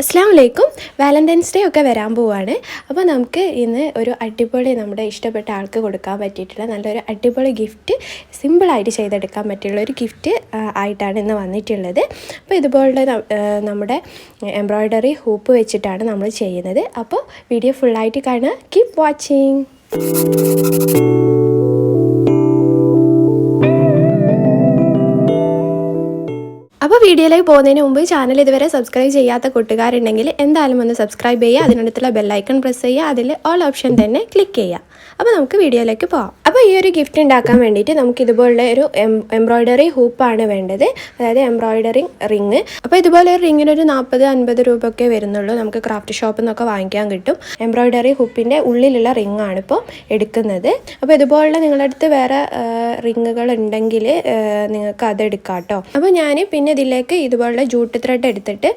അസ്സലാമലൈക്കും. Valentine's day ഒക്കെ വരാൻ പോവാണ്. അപ്പോൾ നമുക്ക് ഇന്ന് ഒരു അടിപൊളി നമ്മുടെ ഇഷ്ടപ്പെട്ട ആൾക്ക് കൊടുക്കാൻ പറ്റിയിട്ടുള്ള നല്ലൊരു അടിപൊളി ഗിഫ്റ്റ് സിമ്പിളായിട്ട് ചെയ്തെടുക്കാൻ പറ്റിയുള്ള ഒരു ഗിഫ്റ്റ് ആയിട്ടാണ് ഇന്ന് വന്നിട്ടുള്ളത്. അപ്പോൾ ഇതുപോലുള്ള നമ്മുടെ എംബ്രോയ്ഡറി ഹൂപ്പ് വെച്ചിട്ടാണ് നമ്മൾ ചെയ്യുന്നത്. അപ്പോൾ വീഡിയോ ഫുള്ളായിട്ട് കാണുക. Keep watching. അപ്പോൾ വീഡിയോയിലേക്ക് പോകുന്നതിന് മുമ്പ് ചാനൽ ഇതുവരെ സബ്സ്ക്രൈബ് ചെയ്യാത്ത കൂട്ടുകാരുണ്ടെങ്കിൽ എന്തായാലും ഒന്ന് സബ്സ്ക്രൈബ് ചെയ്യുക. അതിനടുത്തുള്ള ബെല്ലൈക്കൺ പ്രസ് ചെയ്യുക. അതിൽ ഓൾ ഓപ്ഷൻ തന്നെ ക്ലിക്ക് ചെയ്യുക. അപ്പോൾ നമുക്ക് വീഡിയോയിലേക്ക് പോകാം. അപ്പോൾ ഈ ഒരു ഗിഫ്റ്റ് ഉണ്ടാക്കാൻ വേണ്ടിയിട്ട് നമുക്ക് ഇതുപോലുള്ള ഒരു എംബ്രോയ്ഡറി ഹൂപ്പാണ് വേണ്ടത്, അതായത് എംബ്രോയ്ഡറി റിങ്. അപ്പോൾ ഇതുപോലെ ഒരു റിങ്ങിനൊരു 40-50 രൂപ ഒക്കെ വരുന്നുള്ളൂ. നമുക്ക് ക്രാഫ്റ്റ് ഷോപ്പിൽ നിന്നൊക്കെ വാങ്ങിക്കാൻ കിട്ടും. എംബ്രോയ്ഡറി ഹൂപ്പിൻ്റെ ഉള്ളിലുള്ള റിങ്ങാണ് ഇപ്പോൾ എടുക്കുന്നത്. അപ്പോൾ ഇതുപോലുള്ള നിങ്ങളുടെ അടുത്ത് വേറെ റിങ്ങുകൾ ഉണ്ടെങ്കിൽ നിങ്ങൾക്ക് അതെടുക്കാം കേട്ടോ. അപ്പോൾ ഞാൻ പിന്നെ ഇതിലേക്ക് ഇതുപോലുള്ള ജൂട്ട് ത്രെഡ് എടുത്തിട്ട്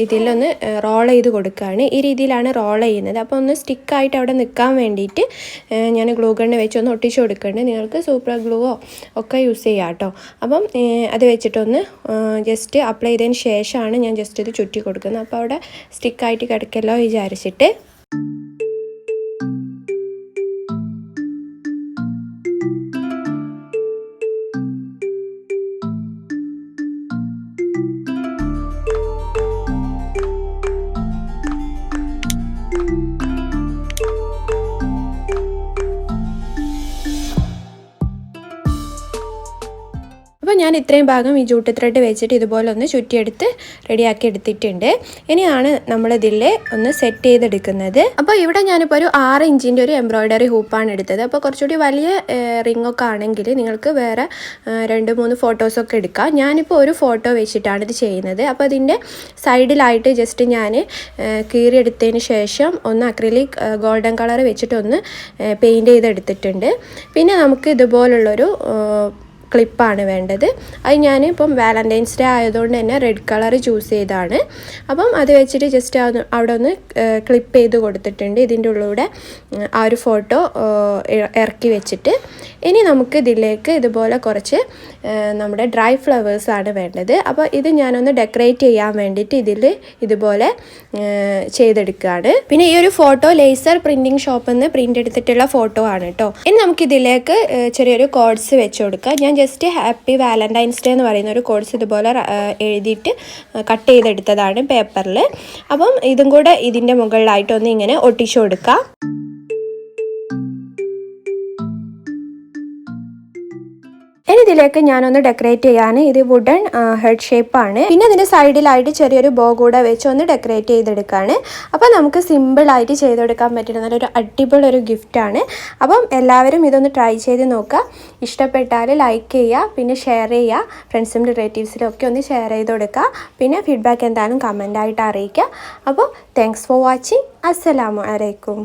ഇതിലൊന്ന് റോൾ ചെയ്ത് കൊടുക്കുകയാണ്. ഈ രീതിയിലാണ് റോൾ ചെയ്യുന്നത്. അപ്പോൾ ഒന്ന് സ്റ്റിക്കായിട്ട് അവിടെ നിൽക്കാൻ വേണ്ടിയിട്ട് ഞാൻ ഗ്ലൂ ഗണ്ണ് വെച്ച് ഒന്ന് ഒട്ടിച്ച് കൊടുക്കുന്നുണ്ട്. നിങ്ങൾക്ക് സൂപ്പർ ഗ്ലൂവോ ഒക്കെ യൂസ് ചെയ്യാം കേട്ടോ. അപ്പം അത് വെച്ചിട്ടൊന്ന് ജസ്റ്റ് അപ്ലൈ ചെയ്തതിന് ശേഷമാണ് ഞാൻ ജസ്റ്റ് ഇത് ചുറ്റി കൊടുക്കുന്നത്. അപ്പോൾ അവിടെ സ്റ്റിക്കായിട്ട് കിടക്കല്ലോ വിചാരിച്ചിട്ട്. അപ്പോൾ ഞാൻ ഇത്രയും ഭാഗം ഈ ജൂട്ട് ത്രെഡ് വെച്ചിട്ട് ഇതുപോലെ ഒന്ന് ചുറ്റിയെടുത്ത് റെഡിയാക്കി എടുത്തിട്ടുണ്ട്. ഇനിയാണ് നമ്മളിതിൽ ഒന്ന് സെറ്റ് ചെയ്തെടുക്കുന്നത്. അപ്പോൾ ഇവിടെ ഞാനിപ്പോൾ ഒരു 6 ഇഞ്ചിൻ്റെ ഒരു എംബ്രോയ്ഡറി ഹൂപ്പാണ് എടുത്തത്. അപ്പോൾ കുറച്ചുകൂടി വലിയ റിങ്ങൊക്കെ ആണെങ്കിൽ നിങ്ങൾക്ക് വേറെ 2-3 ഫോട്ടോസൊക്കെ എടുക്കാം. ഞാനിപ്പോൾ ഒരു ഫോട്ടോ വെച്ചിട്ടാണ് ഇത് ചെയ്യുന്നത്. അപ്പോൾ അതിൻ്റെ സൈഡിലായിട്ട് ജസ്റ്റ് ഞാൻ കീറിയെടുത്തതിന് ശേഷം ഒന്ന് അക്രിലിക് ഗോൾഡൻ കളർ വെച്ചിട്ടൊന്ന് പെയിൻറ്റ് ചെയ്തെടുത്തിട്ടുണ്ട്. പിന്നെ നമുക്ക് ഇതുപോലുള്ളൊരു ക്ലിപ്പാണ് വേണ്ടത്. അത് ഞാനിപ്പം വാലന്റൈൻസ് ഡേ ആയതുകൊണ്ട് തന്നെ റെഡ് കളർ ചൂസ് ചെയ്താണ്. അപ്പം അത് വെച്ചിട്ട് ജസ്റ്റ് അവിടെ ഒന്ന് ക്ലിപ്പ് ചെയ്ത് കൊടുത്തിട്ടുണ്ട്. ഇതിൻ്റെ ഉള്ളിലൂടെ ആ ഒരു ഫോട്ടോ ഇറക്കി വെച്ചിട്ട് ഇനി നമുക്ക് ഇതിലേക്ക് ഇതുപോലെ കുറച്ച് നമ്മുടെ ഡ്രൈ ഫ്ലവേഴ്സാണ് വേണ്ടത്. അപ്പോൾ ഇത് ഞാനൊന്ന് ഡെക്കറേറ്റ് ചെയ്യാൻ വേണ്ടിയിട്ട് ഇതിൽ ഇതുപോലെ ചെയ്തെടുക്കുകയാണ്. പിന്നെ ഈ ഒരു ഫോട്ടോ ലേസർ പ്രിൻറ്റിങ് ഷോപ്പിൽ നിന്ന് പ്രിൻ്റ് എടുത്തിട്ടുള്ള ഫോട്ടോ ആണ് കേട്ടോ. ഇനി നമുക്കിതിലേക്ക് ചെറിയൊരു കോഡ്സ് വെച്ച് കൊടുക്കാം. ഞാൻ ജസ്റ്റ് ഹാപ്പി വാലന്റൈൻസ് ഡേ എന്ന് പറയുന്ന ഒരു കോഡ്സ് ഇതുപോലെ എഴുതിയിട്ട് കട്ട് ചെയ്തെടുത്തതാണ് പേപ്പറിൽ. അപ്പം ഇതും കൂടെ ഇതിൻ്റെ മുകളിലായിട്ടൊന്ന് ഇങ്ങനെ ഒട്ടിച്ചു കൊടുക്കാം. ഇനി ഇതിലേക്ക് ഞാനൊന്ന് ഡെക്കറേറ്റ് ചെയ്യാൻ ഇത് വുഡൻ ഹെഡ് ഷേപ്പാണ്. പിന്നെ അതിൻ്റെ സൈഡിലായിട്ട് ചെറിയൊരു ബോ കൂടെ വെച്ച് ഒന്ന് ഡെക്കറേറ്റ് ചെയ്തെടുക്കുകയാണ്. അപ്പോൾ നമുക്ക് സിമ്പിളായിട്ട് ചെയ്തെടുക്കാൻ പറ്റുന്ന നല്ലൊരു അടിപൊളി ഒരു ഗിഫ്റ്റാണ്. അപ്പം എല്ലാവരും ഇതൊന്ന് ട്രൈ ചെയ്ത് നോക്കുക. ഇഷ്ടപ്പെട്ടാൽ ലൈക്ക് ചെയ്യുക, പിന്നെ ഷെയർ ചെയ്യുക. ഫ്രണ്ട്സും റിലേറ്റീവ്സിലും ഒക്കെ ഒന്ന് ഷെയർ ചെയ്ത് കൊടുക്കുക. പിന്നെ ഫീഡ്ബാക്ക് എന്തായാലും കമൻ്റായിട്ട് അറിയിക്കുക. അപ്പോൾ താങ്ക്സ് ഫോർ വാച്ചിങ്. അസ്സലാമു അലൈക്കും.